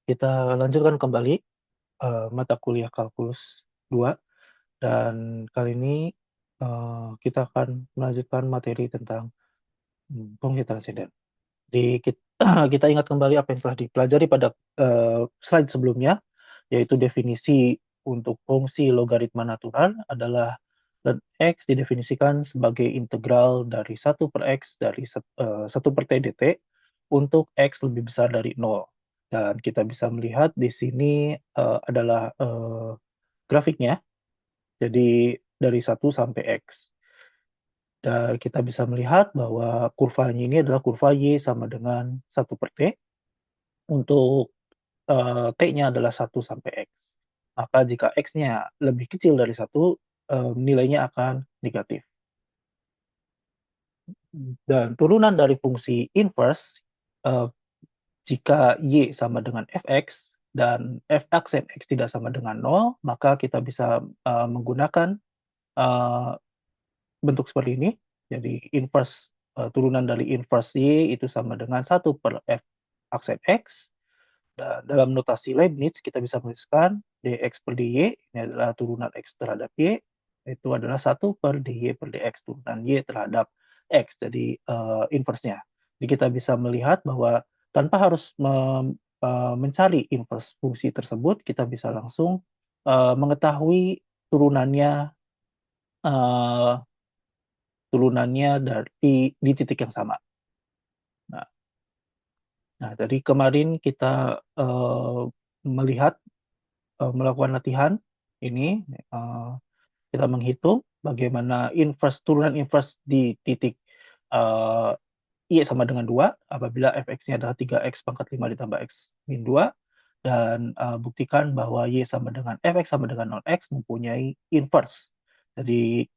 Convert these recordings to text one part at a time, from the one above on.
Kita lanjutkan kembali, mata kuliah kalkulus 2 dan kali ini, kita akan melanjutkan materi tentang, fungsi transenden. Kita ingat kembali apa yang telah dipelajari pada, slide sebelumnya, yaitu definisi untuk fungsi logaritma natural adalah ln X didefinisikan sebagai integral dari 1/X dari 1/T dt untuk X lebih besar dari 0. Dan kita bisa melihat di sini, adalah, grafiknya, jadi dari 1 sampai X. Dan kita bisa melihat bahwa kurvanya ini adalah kurva Y sama dengan 1/T untuk, T-nya adalah 1 sampai X. Maka jika X-nya lebih kecil dari 1, nilainya akan negatif. Dan turunan dari fungsi inverse, eee, jika Y sama dengan Fx dan f aksen X tidak sama dengan 0, maka kita bisa, menggunakan, eee, bentuk seperti ini. Jadi inverse, turunan dari inverse Y itu sama dengan 1/f aksen X. Dan dalam notasi Leibniz kita bisa menuliskan dx/dy ini adalah turunan X terhadap Y, itu adalah 1/dy/dx turunan Y terhadap X. Jadi, inverse-nya. Jadi kita bisa melihat bahwa tanpa harus mencari inverse fungsi tersebut, kita bisa langsung, mengetahui turunannya, eee, di titik yang sama. Nah nah dari kemarin kita, melihat melakukan latihan ini, kita menghitung bagaimana turunan inverse di titik, eee, Y sama dengan 2 apabila fx-nya adalah 3x pangkat 5 ditambah x min 2 dan, buktikan bahwa Y sama dengan fx sama dengan 0x mempunyai inverse. Jadi,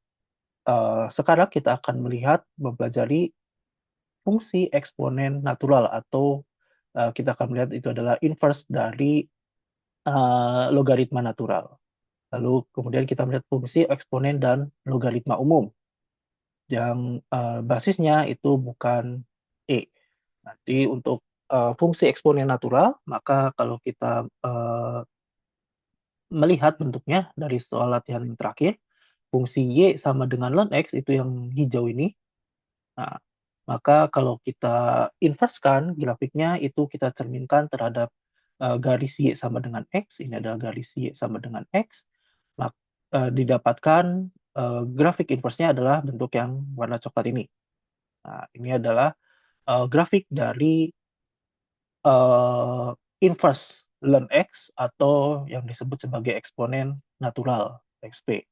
sekarang kita akan mempelajari fungsi eksponen natural atau, kita akan melihat itu adalah inverse dari, logaritma natural. Lalu kemudian kita melihat fungsi eksponen dan logaritma umum yang, basisnya itu bukan E. Nanti untuk, fungsi eksponen natural, maka kalau kita, melihat bentuknya dari soal latihan yang terakhir, fungsi Y sama dengan ln X itu yang hijau ini. Nah, maka kalau kita inverse-kan grafiknya itu kita cerminkan terhadap, garis Y sama dengan X, ini adalah garis Y sama dengan X, didapatkan, grafik inverse-nya adalah bentuk yang warna coklat ini. Nah, ini adalah, grafik dari, eee, inverse ln X atau yang disebut sebagai eksponen natural, XP.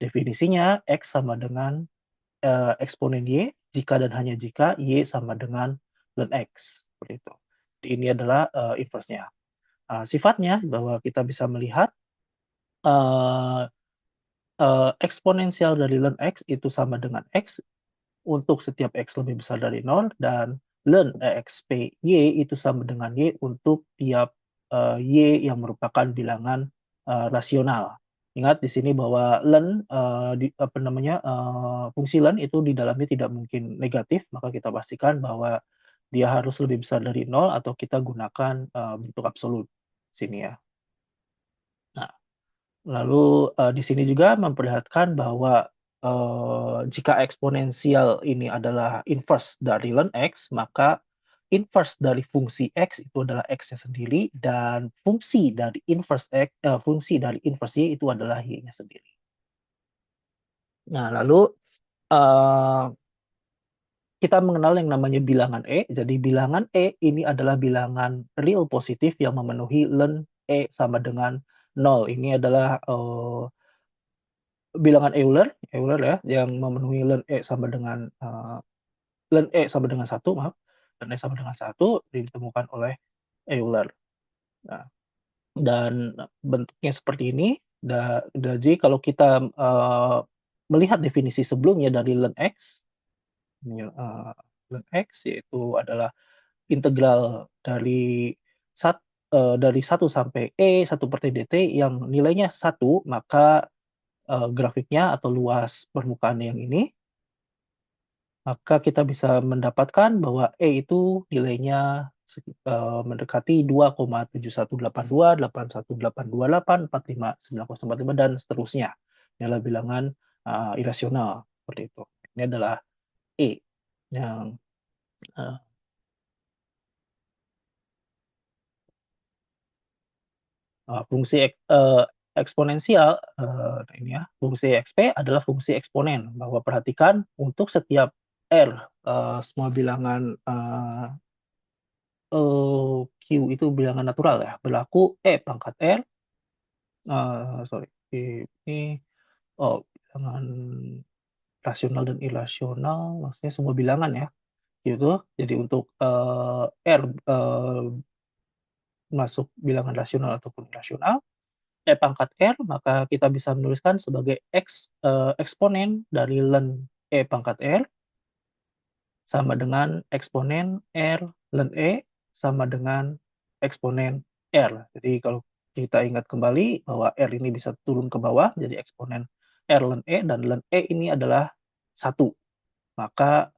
Definisinya X sama dengan, eksponen Y jika dan hanya jika Y sama dengan ln X, seperti itu. Ini adalah, inverse-nya. Sifatnya bahwa kita bisa melihat, eee eksponensial dari ln X itu sama dengan X untuk setiap X lebih besar dari 0 dan ln EXP Y itu sama dengan Y untuk tiap, Y yang merupakan bilangan, rasional. Ingat di sini bahwa ln, fungsi ln itu di dalamnya tidak mungkin negatif, maka kita pastikan bahwa dia harus lebih besar dari 0 atau kita gunakan, bentuk absolut sini ya. Nah, lalu, di sini juga memperlihatkan bahwa, jika eksponensial ini adalah inverse dari ln X, maka inverse dari fungsi X itu adalah X-nya sendiri dan fungsi dari inverse Y itu adalah Y-nya sendiri. Nah, lalu, eee, kita mengenal yang namanya bilangan E. Jadi bilangan E ini adalah bilangan real positif yang memenuhi ln E sama dengan 0. Ini adalah, bilangan Euler ya, yang memenuhi ln E sama dengan 1 maaf, ln E sama dengan 1 ditemukan oleh Euler. Nah, dan bentuknya seperti ini, jadi kalau kita, melihat definisi sebelumnya dari ln X, ini, ln X yaitu adalah integral dari 1 sampai E 1/T dt yang nilainya 1, maka, grafiknya atau luas permukaan yang ini, maka kita bisa mendapatkan bahwa E itu nilainya mendekati 2,7182, 81,828, 45, 9045, dan seterusnya. Ini adalah bilangan irasional seperti itu. Ini adalah E yang uh, fungsi eksponensial. Ini ya, fungsi XP adalah fungsi eksponen. Bahwa perhatikan untuk setiap R, semua bilangan Q itu bilangan natural ya, berlaku E pangkat R, sorry, ini bilangan rasional dan irasional, maksudnya semua bilangan ya, gitu. Jadi untuk R masuk bilangan rasional ataupun irasional, E pangkat R, maka kita bisa menuliskan sebagai eksponen dari ln E pangkat R sama dengan eksponen R ln E sama dengan eksponen R. Jadi kalau kita ingat kembali bahwa R ini bisa turun ke bawah, jadi eksponen R ln E, dan ln E ini adalah 1. Maka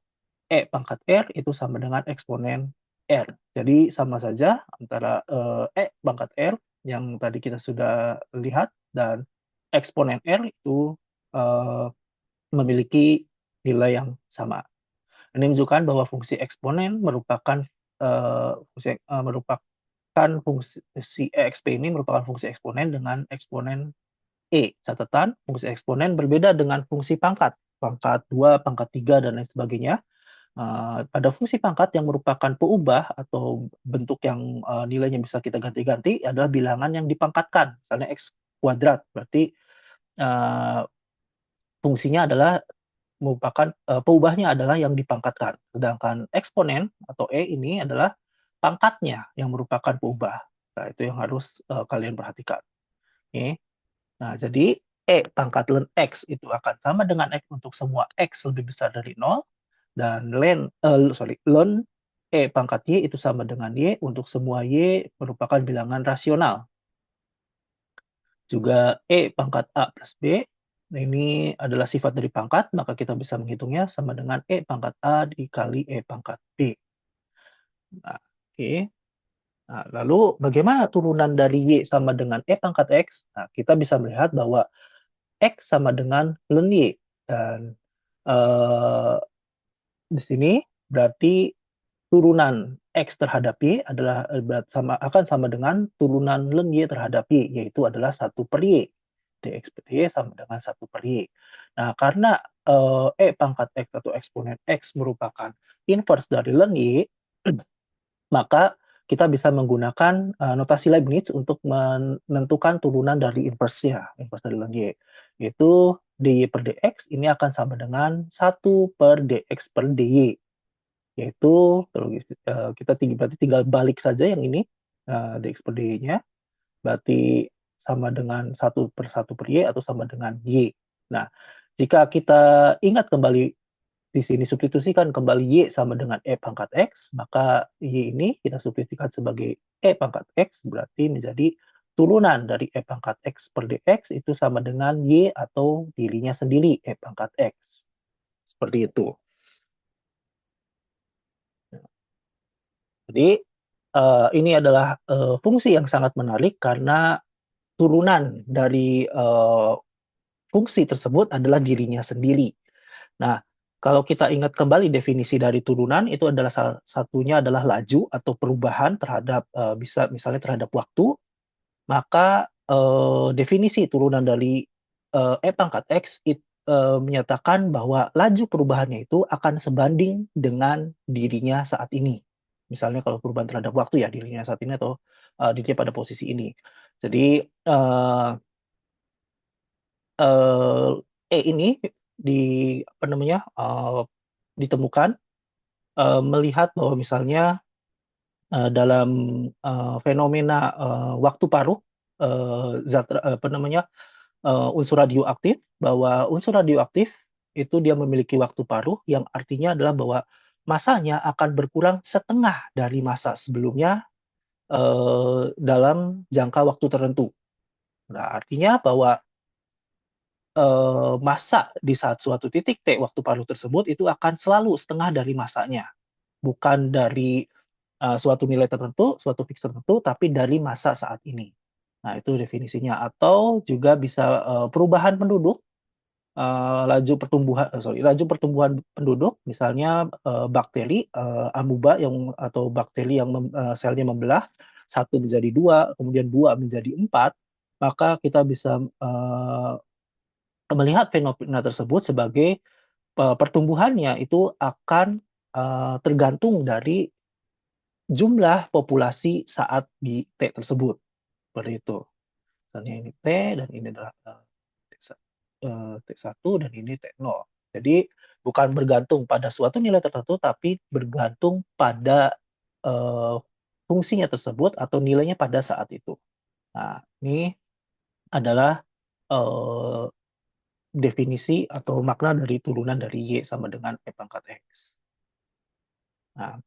E pangkat R itu sama dengan eksponen R. Jadi sama saja antara E pangkat R yang tadi kita sudah lihat dan eksponen R itu memiliki nilai yang sama. Ini menunjukkan bahwa fungsi eksponen merupakan fungsi EXP ini merupakan fungsi eksponen dengan eksponen E. Catatan, fungsi eksponen berbeda dengan fungsi pangkat 2, pangkat 3, dan lain sebagainya. Pada fungsi pangkat yang merupakan peubah atau bentuk yang nilainya bisa kita ganti-ganti adalah bilangan yang dipangkatkan, misalnya X kuadrat, berarti fungsinya adalah merupakan peubahnya adalah yang dipangkatkan. Sedangkan eksponen atau E ini adalah pangkatnya yang merupakan peubah. Nah, itu yang harus kalian perhatikan. Oke. Nah, jadi E pangkat ln X itu akan sama dengan X untuk semua X lebih besar dari 0, dan ln E pangkat Y itu sama dengan Y untuk semua Y merupakan bilangan rasional. Juga E pangkat A plus B, nah ini adalah sifat dari pangkat, maka kita bisa menghitungnya sama dengan E pangkat A dikali E pangkat B. Nah, oke. Nah, lalu bagaimana turunan dari Y sama dengan E pangkat X? Nah, kita bisa melihat bahwa X sama dengan ln Y. Dan di sini berarti turunan X terhadap Y adalah akan sama dengan turunan ln Y terhadap Y, yaitu adalah 1/Y. Dx per Y sama dengan 1/Y. Nah, karena E pangkat X atau eksponen X merupakan inverse dari ln Y, maka kita bisa menggunakan notasi Leibniz untuk menentukan turunan dari inverse-nya, inverse dari ln Y. Yaitu dy per dx ini akan sama dengan 1/dx per dy. Yaitu kalau kita berarti tinggal balik saja yang ini, dx per dy-nya, berarti sama dengan 1/1/y atau sama dengan y. Nah, jika kita ingat kembali di sini, substitusikan kembali y sama dengan e pangkat x, maka y ini kita substitusikan sebagai e pangkat x, berarti menjadi turunan dari e pangkat x per dx itu sama dengan y atau dirinya sendiri, e pangkat x. Seperti itu. Jadi ini adalah fungsi yang sangat menarik karena turunan dari fungsi tersebut adalah dirinya sendiri. Nah, kalau kita ingat kembali definisi dari turunan, itu adalah salah satunya adalah laju atau perubahan terhadap bisa misalnya terhadap waktu, maka definisi turunan dari E pangkat X menyatakan bahwa laju perubahannya itu akan sebanding dengan dirinya saat ini. Misalnya kalau perubahan terhadap waktu ya dirinya saat ini atau dirinya pada posisi ini. Jadi E ini ditemukan melihat bahwa misalnya dalam fenomena waktu paruh unsur radioaktif, bahwa unsur radioaktif itu dia memiliki waktu paruh yang artinya adalah bahwa masanya akan berkurang setengah dari masa sebelumnya dalam jangka waktu tertentu. Nah, artinya bahwa massa di saat suatu titik T waktu paruh tersebut itu akan selalu setengah dari masanya, bukan dari suatu nilai tertentu, suatu fix tertentu, tapi dari masa saat ini. Nah, itu definisinya. Atau juga bisa perubahan penduduk, laju pertumbuhan penduduk, misalnya bakteri amuba atau bakteri yang selnya membelah satu menjadi dua, kemudian dua menjadi empat, maka kita bisa melihat fenomena tersebut sebagai pertumbuhannya itu akan tergantung dari jumlah populasi saat di T tersebut, seperti itu. Misalnya ini T dan ini adalah T1 dan ini T0. Jadi bukan bergantung pada suatu nilai tertentu, tapi bergantung pada eh, fungsinya tersebut atau nilainya pada saat itu. Nah, ini adalah eh, definisi atau makna dari turunan dari Y sama dengan E pangkat X. Nah,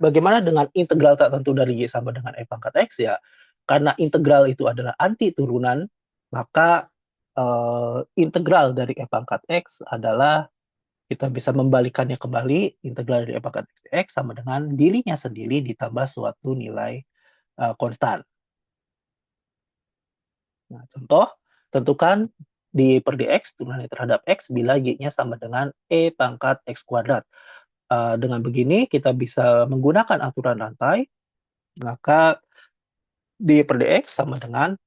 bagaimana dengan integral tak tentu dari Y sama dengan E pangkat X ya? Karena integral itu adalah anti turunan, maka integral dari E pangkat X adalah kita bisa membalikannya kembali, integral dari E pangkat X sama dengan dirinya sendiri ditambah suatu nilai konstan. Nah, contoh, tentukan di per dx turunan terhadap X bila Y-nya sama dengan E pangkat X kuadrat. Dengan begini kita bisa menggunakan aturan rantai, maka d per dx sama dengan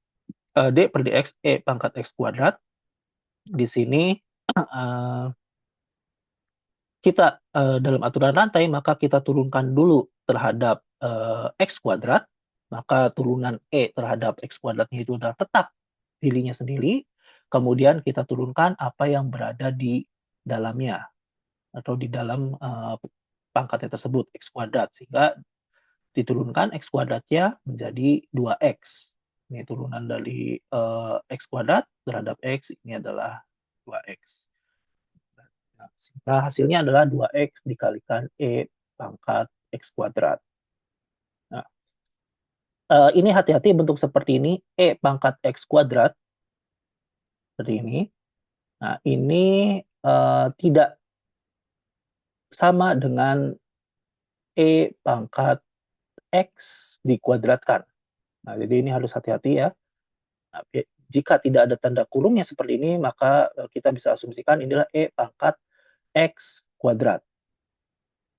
d per dx E pangkat X kuadrat. Di sini kita dalam aturan rantai, maka kita turunkan dulu terhadap X kuadrat, maka turunan E terhadap X kuadratnya itu adalah tetap dirinya sendiri, kemudian kita turunkan apa yang berada di dalamnya, atau di dalam pangkatnya tersebut, X kuadrat, sehingga diturunkan X kuadratnya menjadi 2X. Ini turunan dari X kuadrat terhadap X, ini adalah 2X. Nah, sehingga hasilnya adalah 2X dikalikan E pangkat X kuadrat. Nah, ini hati-hati bentuk seperti ini, E pangkat X kuadrat, seperti ini. Nah, ini tidak sama dengan E pangkat X dikuadratkan. Nah, jadi ini harus hati-hati ya. Nah, jika tidak ada tanda kurungnya seperti ini, maka kita bisa asumsikan inilah E pangkat X kuadrat.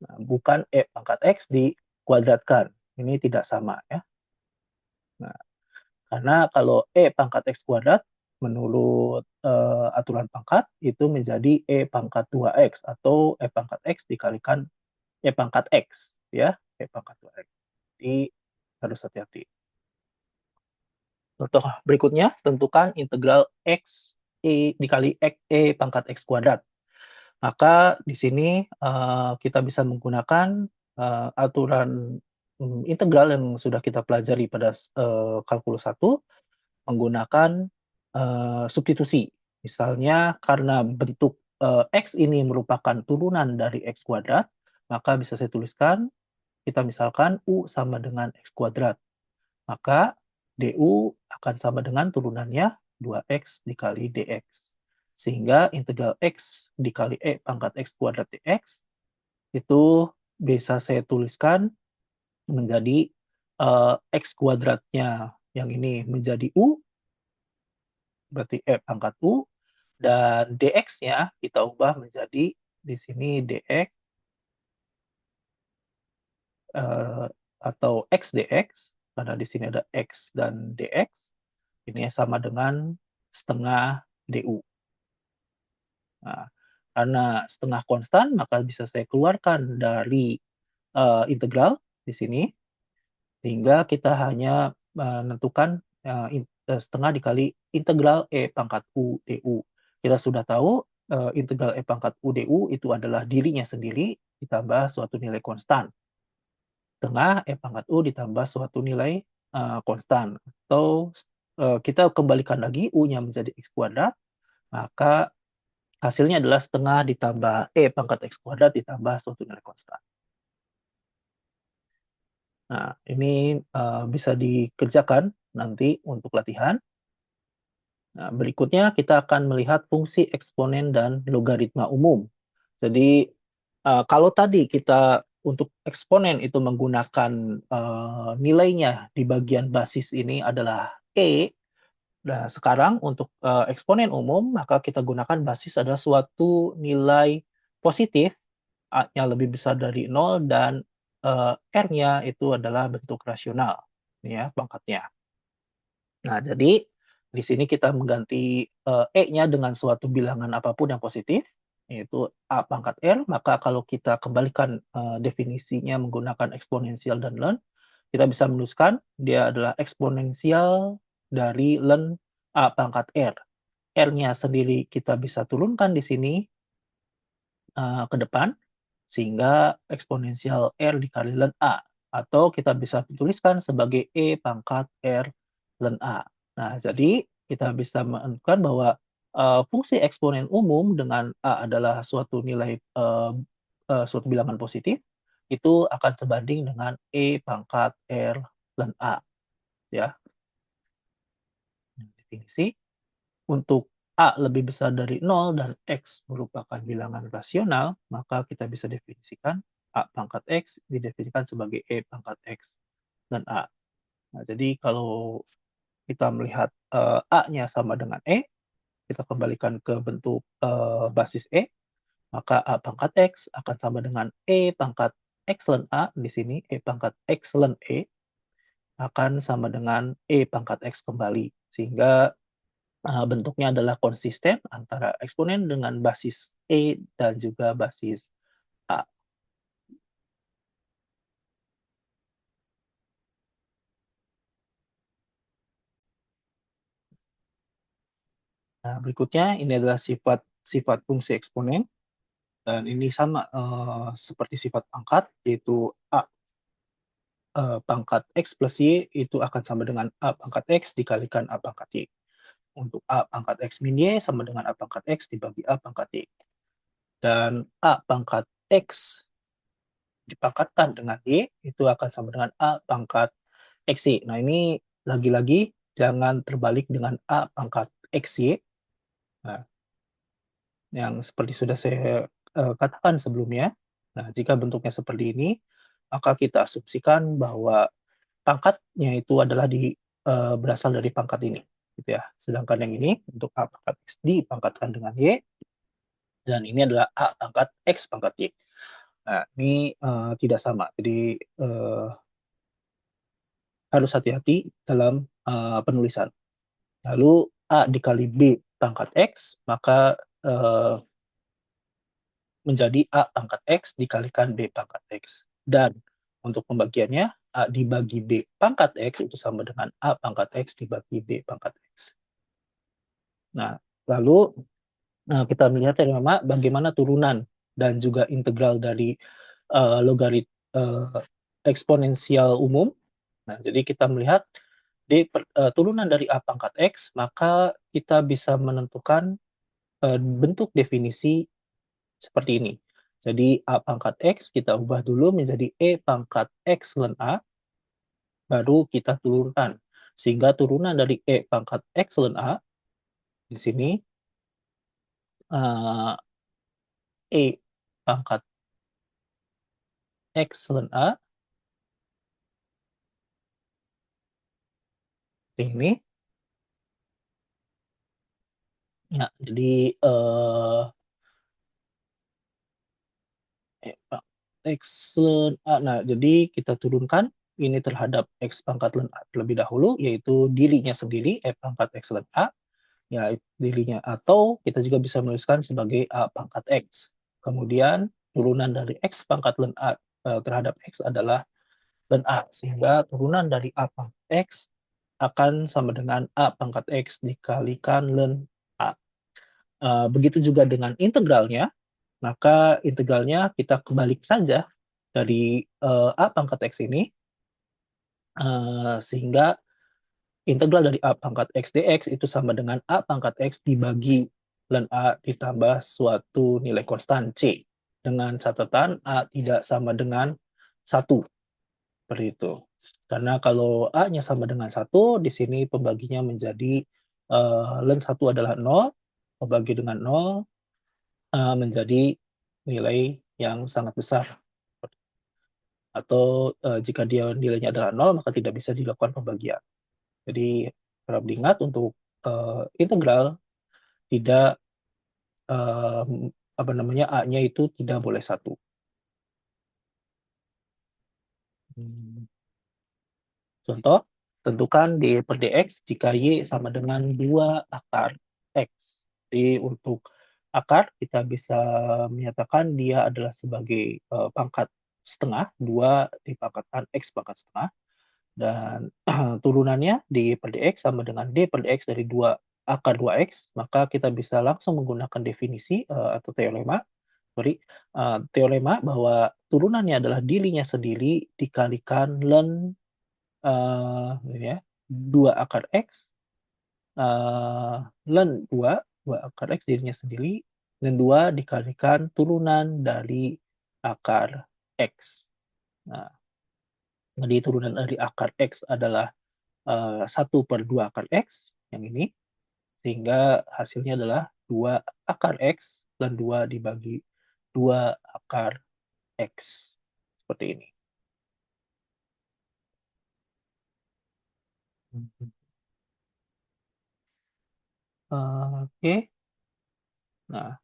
Nah, bukan E pangkat X dikuadratkan. Ini tidak sama ya. Nah, karena kalau E pangkat X kuadrat, menurut aturan pangkat, itu menjadi E pangkat 2X, atau E pangkat X dikalikan E pangkat X. Ya, E pangkat 2X. Jadi harus hati-hati. Contoh berikutnya, tentukan integral X dikali X E pangkat X kuadrat. Maka di sini kita bisa menggunakan aturan integral yang sudah kita pelajari pada kalkulus 1, menggunakan substitusi. Misalnya karena bentuk X ini merupakan turunan dari X kuadrat, maka bisa saya tuliskan, kita misalkan U sama dengan X kuadrat. Maka DU akan sama dengan turunannya 2X dikali DX. Sehingga integral X dikali E pangkat X kuadrat DX itu bisa saya tuliskan menjadi X kuadratnya yang ini menjadi U, berarti E pangkat U, dan DX-nya kita ubah menjadi di sini DX atau X DX, karena di sini ada X dan DX, ini sama dengan setengah DU. Nah, karena setengah konstan, maka bisa saya keluarkan dari integral di sini, sehingga kita hanya menentukan setengah dikali integral E pangkat U DU. Kita sudah tahu integral E pangkat U DU itu adalah dirinya sendiri ditambah suatu nilai konstan. Setengah E pangkat U ditambah suatu nilai konstan. Atau kita kembalikan lagi U-nya menjadi X kuadrat, maka hasilnya adalah setengah ditambah E pangkat X kuadrat ditambah suatu nilai konstan. Nah, ini bisa dikerjakan nanti untuk latihan. Nah, berikutnya kita akan melihat fungsi eksponen dan logaritma umum. Jadi, kalau tadi kita untuk eksponen itu menggunakan nilainya di bagian basis ini adalah E. Nah, sekarang untuk eksponen umum, maka kita gunakan basis adalah suatu nilai positif, A-nya lebih besar dari nol dan R-nya itu adalah bentuk rasional, ini ya pangkatnya. Nah, jadi di sini kita mengganti E-nya dengan suatu bilangan apapun yang positif, yaitu A pangkat R, maka kalau kita kembalikan definisinya menggunakan eksponensial dan ln, kita bisa menuliskan dia adalah eksponensial dari ln A pangkat R. R-nya sendiri kita bisa turunkan di sini ke depan, sehingga eksponensial R dikali ln A. Atau kita bisa tuliskan sebagai E pangkat R ln A. Nah, jadi kita bisa menentukan bahwa fungsi eksponen umum dengan A adalah suatu nilai suatu bilangan positif, itu akan sebanding dengan E pangkat R ln A. Ya, definisi. Untuk A lebih besar dari nol dan X merupakan bilangan rasional, maka kita bisa definisikan A pangkat X didefinisikan sebagai E pangkat X dan A. Nah, jadi kalau kita melihat A-nya sama dengan E, kita kembalikan ke bentuk basis E, maka A pangkat X akan sama dengan E pangkat X ln A, di sini E pangkat X ln E akan sama dengan E pangkat X kembali. Sehingga bentuknya adalah konsisten antara eksponen dengan basis E dan juga basis A. Nah, berikutnya ini adalah sifat fungsi eksponen dan ini sama seperti sifat pangkat, yaitu A pangkat X plus Y itu akan sama dengan A pangkat X dikalikan A pangkat Y. Untuk A pangkat X min Y sama dengan A pangkat X dibagi A pangkat Y. Dan A pangkat X dipangkatkan dengan Y itu akan sama dengan A pangkat XY. Nah, ini lagi-lagi jangan terbalik dengan A pangkat XY. Nah, yang seperti sudah saya katakan sebelumnya. Nah, jika bentuknya seperti ini, maka kita asumsikan bahwa pangkatnya itu adalah berasal dari pangkat ini, gitu ya. Sedangkan yang ini untuk A pangkat X dipangkatkan dengan Y, dan ini adalah A pangkat X pangkat Y. Nah, ini tidak sama. Jadi harus hati-hati dalam penulisan. Lalu A dikali B pangkat X, maka menjadi A pangkat X dikalikan B pangkat X. Dan untuk pembagiannya, A dibagi B pangkat X itu sama dengan A pangkat X dibagi B pangkat X. Nah, lalu kita melihat tema bagaimana turunan dan juga integral dari logarit eksponensial umum. Nah, jadi kita melihat turunan dari A pangkat X, maka kita bisa menentukan bentuk definisi seperti ini. Jadi A pangkat X kita ubah dulu menjadi E pangkat X ln A, baru kita turunkan. Sehingga turunan dari E pangkat X ln A, di sini E pangkat X ln A, ini. Ya, jadi X ln A. Nah, jadi kita turunkan ini terhadap X pangkat ln A terlebih dahulu, yaitu dirinya sendiri, E pangkat X ln A, ya dirinya. Atau kita juga bisa menuliskan sebagai A pangkat X. Kemudian turunan dari X pangkat ln A terhadap X adalah ln A. Sehingga turunan dari A pangkat X akan sama dengan A pangkat X dikalikan ln A. Begitu juga dengan integralnya, maka integralnya kita kebalik saja dari A pangkat X ini, sehingga integral dari A pangkat X dx itu sama dengan A pangkat X dibagi ln A ditambah suatu nilai konstan C. Dengan catatan A tidak sama dengan 1, seperti itu. Karena kalau A-nya sama dengan 1, di sini pembaginya menjadi ln 1 adalah 0, pembagi dengan 0 menjadi nilai yang sangat besar. atau, jika dia nilainya adalah nol maka tidak bisa dilakukan pembagian. Jadi harap diingat untuk, integral tidak, apa namanya, A-nya itu tidak boleh 1. Mmm, contoh, tentukan D per dx jika Y sama dengan 2 akar X. Jadi untuk akar kita bisa menyatakan dia adalah sebagai, pangkat setengah, 2 dipangkatkan X pangkat setengah, dan turunannya D per dx sama dengan D per dx dari 2 akar 2x, maka kita bisa langsung menggunakan definisi, atau teorema, sorry, teorema bahwa turunannya adalah dirinya sendiri dikalikan ln, ini ya, 2 akar X, ln 2 akar X dirinya sendiri, dan 2 dikalikan turunan dari akar X. Nah, jadi turunan dari akar X adalah 1/2 akar X, yang ini, sehingga hasilnya adalah 2 akar X dan 2 dibagi 2 akar X, seperti ini. Mhm. Oke. Nah,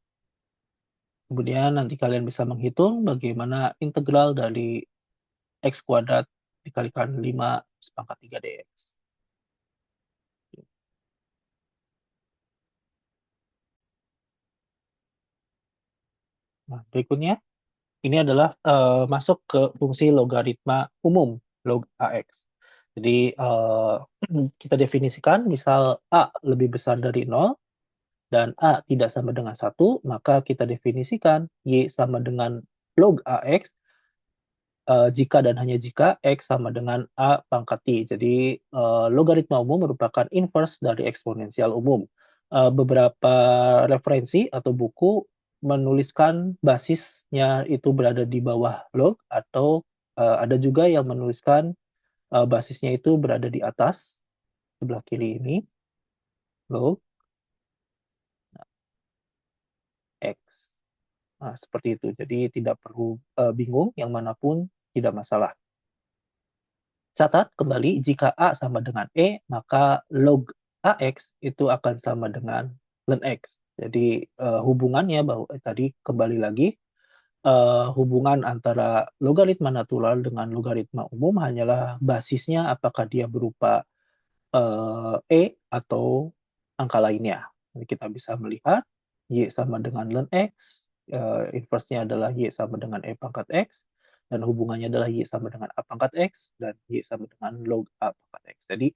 kemudian nanti kalian bisa menghitung bagaimana integral dari X kuadrat dikalikan 5/3 dx. Nah, berikutnya, ini adalah, masuk ke fungsi logaritma umum, log AX. Jadi, kita definisikan misal A lebih besar dari nol dan A tidak sama dengan 1, maka kita definisikan Y sama dengan log AX, jika dan hanya jika X sama dengan A pangkat I. Jadi, logaritma umum merupakan inverse dari eksponensial umum. Beberapa referensi atau buku menuliskan basisnya itu berada di bawah log, atau, ada juga yang menuliskan, basisnya itu berada di atas, sebelah kiri ini, log X. Nah, seperti itu. Jadi tidak perlu, bingung, yang manapun tidak masalah. Catat kembali jika A sama dengan E, maka log AX itu akan sama dengan ln X. Jadi, hubungannya bahwa tadi kembali lagi, hubungan antara logaritma natural dengan logaritma umum hanyalah basisnya apakah dia berupa, E atau angka lainnya. Jadi kita bisa melihat Y sama dengan ln X, inverse-nya adalah Y sama dengan E pangkat X, dan hubungannya adalah Y sama dengan A pangkat X, dan Y sama dengan log A pangkat X. Jadi,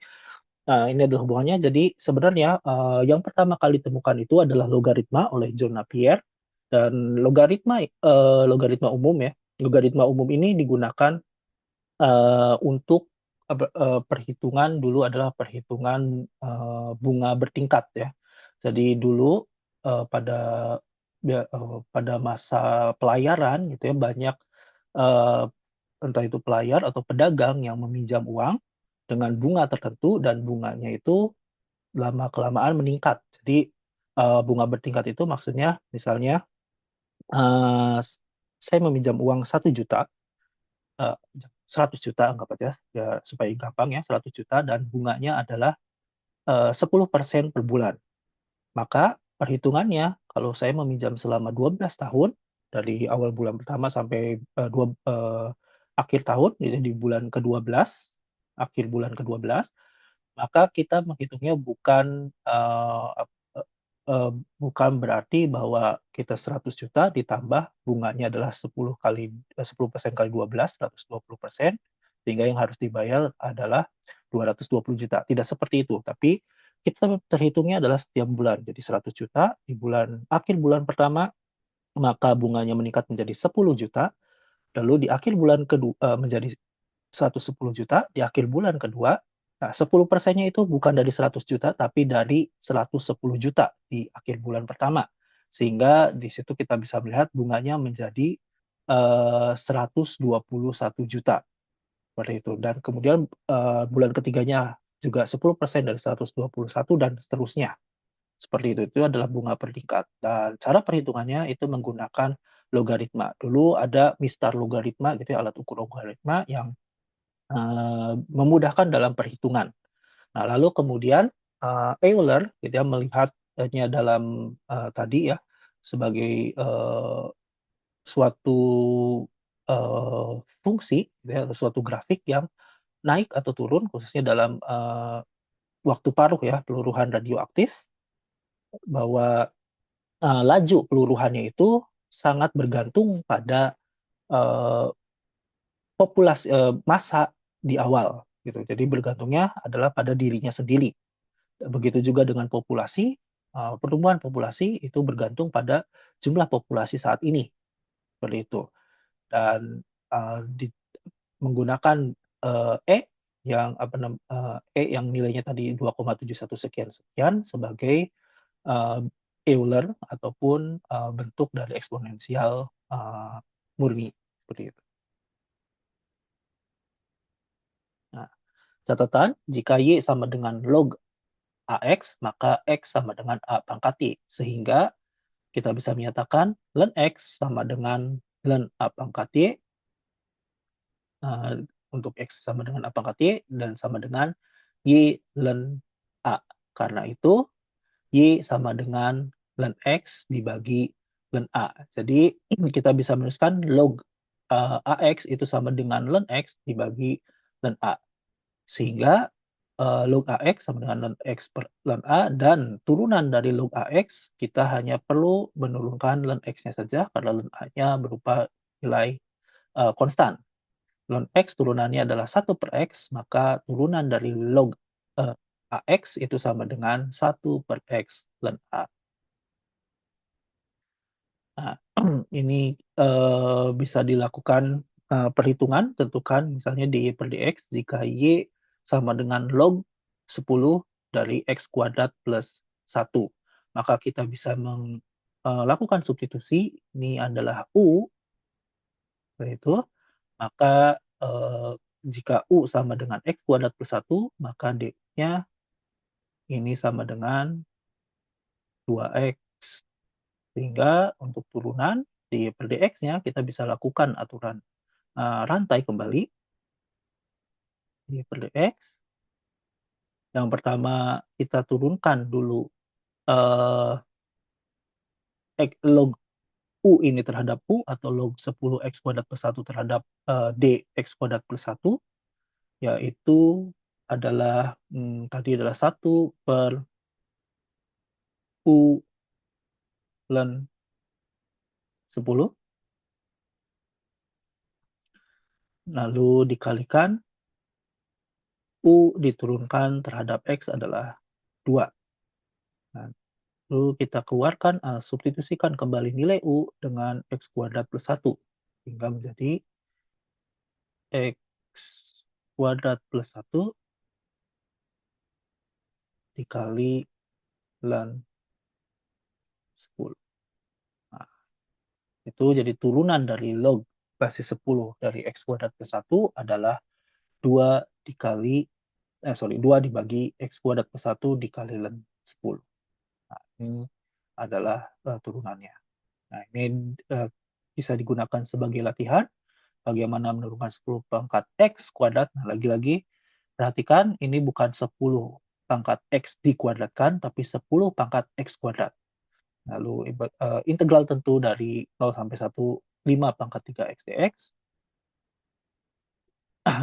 ini adalah hubungannya. Jadi sebenarnya, yang pertama kali ditemukan itu adalah logaritma oleh John Napier, dan logaritma umum ya, logaritma umum ini digunakan untuk perhitungan dulu adalah perhitungan, bunga bertingkat ya. Jadi dulu, pada pada masa pelayaran gitu ya, banyak, eee, entah itu pelayar atau pedagang yang meminjam uang dengan bunga tertentu, dan bunganya itu lama-kelamaan meningkat. Jadi, bunga bertingkat itu maksudnya misalnya, saya meminjam uang 1 juta, 100 juta anggap aja, ya supaya gampang ya, 100 juta, dan bunganya adalah, 10% per bulan. Maka perhitungannya kalau saya meminjam selama 12 tahun, dari awal bulan pertama sampai, akhir tahun, jadi di bulan ke-12, akhir bulan ke-12, maka kita menghitungnya bukan, bukan berarti bahwa kita 100 juta ditambah bunganya adalah 10% kali 12, 120%, sehingga yang harus dibayar adalah 220 juta. Tidak seperti itu, tapi kita terhitungnya adalah setiap bulan. Jadi 100 juta di akhir bulan pertama, maka bunganya meningkat menjadi 10 juta, lalu di akhir bulan menjadi 110 juta di akhir bulan kedua. Nah, 10%-nya itu bukan dari 100 juta, tapi dari 110 juta di akhir bulan pertama. Sehingga di situ kita bisa melihat bunganya menjadi, 121 juta, seperti itu. Dan kemudian, bulan ketiganya juga 10% dari 121 dan seterusnya, seperti itu. Itu adalah bunga bertingkat, dan cara perhitungannya itu menggunakan logaritma. Dulu ada mistar logaritma gitu ya, alat ukur logaritma yang memudahkan dalam perhitungan. Nah, lalu kemudian Euler gitu ya melihatnya dalam tadi ya sebagai suatu fungsi gitu ya, suatu grafik yang naik atau turun khususnya dalam waktu paruh ya, peluruhan radioaktif bahwa laju peluruhannya itu sangat bergantung pada eee, massa di awal gitu. Jadi bergantungnya adalah pada dirinya sendiri. Begitu juga dengan populasi, pertumbuhan populasi itu bergantung pada jumlah populasi saat ini, seperti itu. Dan, menggunakan, E yang E yang nilainya tadi 2,71 sekian sekian sebagai, eee, Euler ataupun, bentuk dari eksponensial, murni, seperti itu. Nah, catatan jika Y sama dengan log AX, maka X sama dengan A pangkat Y, sehingga kita bisa menyatakan ln X sama dengan ln A pangkat Y, untuk X sama dengan A pangkat Y dan sama dengan Y ln A. Karena itu Y sama dengan ln X dibagi ln A. Jadi kita bisa menuliskan log, AX itu sama dengan ln X dibagi ln A. Sehingga, log AX sama dengan ln X per ln A dan turunan dari log AX kita hanya perlu menurunkan ln X-nya saja karena ln A-nya berupa nilai, konstan. Ln X turunannya adalah 1/X, maka turunan dari log, eee, AX itu sama dengan 1/X ln A. Nah, ini, bisa dilakukan, perhitungan, tentukan misalnya dy per dx jika y sama dengan log 10 dari x kuadrat plus 1. Maka kita bisa lakukan substitusi, ini adalah u, yaitu maka, jika u sama dengan x kuadrat plus 1, maka d-nya ini sama dengan 2x. Sehingga untuk turunan dy per dx-nya kita bisa lakukan aturan, rantai kembali, dy per dx. Yang pertama kita turunkan dulu, eee, log u ini terhadap u atau log 10 x kuadrat plus 1 terhadap, d x kuadrat plus 1, yaitu adalah, tadi adalah 1/u ln 10, lalu dikalikan u diturunkan terhadap x adalah 2. Nah, lalu kita keluarkan, substitusikan kembali nilai u dengan x kuadrat plus 1, sehingga menjadi x kuadrat plus 1 dikali ln 10. Nah, itu jadi turunan dari log basis 10 dari x kuadrat plus 1 adalah 2 dikali 2 dibagi x kuadrat plus 1 dikali ln 10. Nah, ini adalah, turunannya. Nah, ini, bisa digunakan sebagai latihan bagaimana menurunkan 10 pangkat x kuadrat. Nah, lagi-lagi perhatikan ini bukan 10 pangkat x dikuadratkan, tapi 10 pangkat x kuadrat. Lalu integral tentu dari 0 sampai 1, 5 pangkat 3x dx.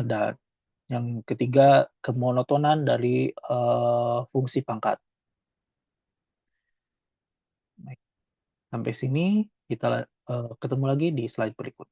Dan yang ketiga, kemonotonan dari fungsi pangkat. Baik, sampai sini kita ketemu lagi di slide berikut.